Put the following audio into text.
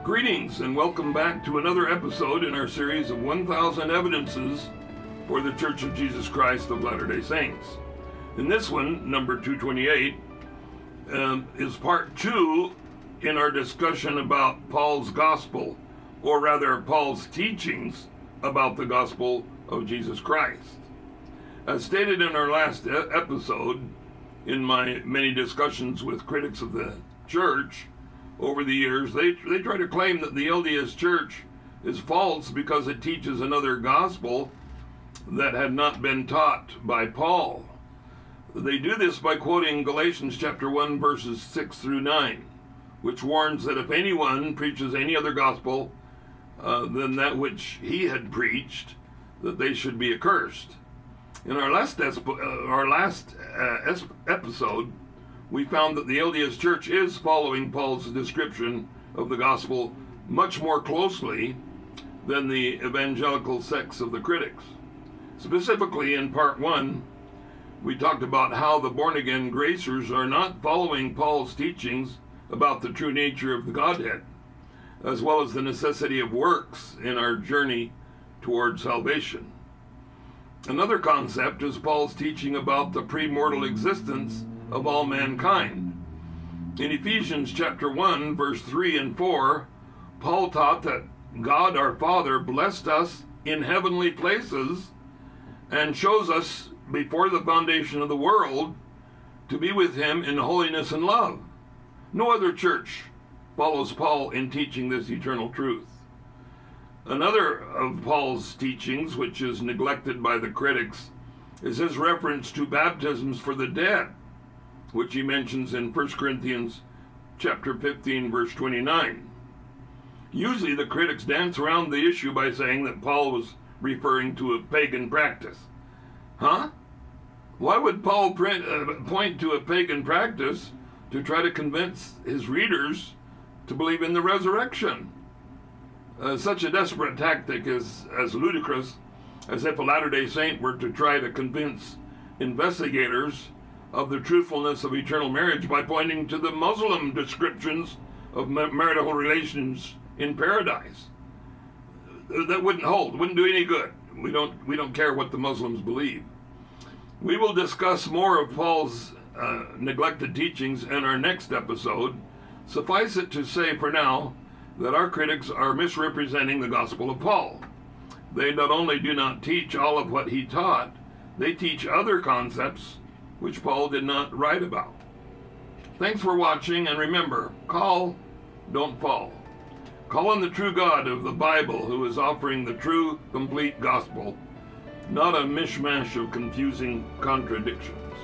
Greetings and welcome back to another episode in our series of 1,000 Evidences for the Church of Jesus Christ of Latter-day Saints. In this one, number 228, is part 2 in our discussion about Paul's gospel, or rather Paul's teachings about the gospel of Jesus Christ. As stated in our last episode, in my many discussions with critics of the church over the years, they try to claim that the LDS Church is false because it teaches another gospel that had not been taught by Paul. They do this by quoting Galatians chapter 1 verses 6 through 9, which warns that if anyone preaches any other gospel than that which he had preached, that they should be accursed. In our last episode, we found that the LDS Church is following Paul's description of the gospel much more closely than the evangelical sects of the critics. Specifically, in part 1, we talked about how the born-again gracers are not following Paul's teachings about the true nature of the Godhead, as well as the necessity of works in our journey toward salvation. Another concept is Paul's teaching about the premortal existence of all mankind. In Ephesians chapter 1, verse 3 and 4, Paul taught that God our Father blessed us in heavenly places and chose us before the foundation of the world to be with him in holiness and love. No other church follows Paul in teaching this eternal truth. Another of Paul's teachings, which is neglected by the critics, is his reference to baptisms for the dead, which he mentions in 1 Corinthians chapter 15, verse 29. Usually the critics dance around the issue by saying that Paul was referring to a pagan practice. Huh? Why would Paul point to a pagan practice to try to convince his readers to believe in the resurrection? Such a desperate tactic is as ludicrous as if a Latter-day Saint were to try to convince investigators of the truthfulness of eternal marriage by pointing to the Muslim descriptions of marital relations in paradise. That wouldn't hold, wouldn't do any good. We don't care what the Muslims believe. We will discuss more of Paul's neglected teachings in our next episode. Suffice it to say for now that our critics are misrepresenting the gospel of Paul. They not only do not teach all of what he taught, they teach other concepts which Paul did not write about. Thanks for watching, and remember, call, don't fall. Call on the true God of the Bible, who is offering the true, complete gospel, not a mishmash of confusing contradictions.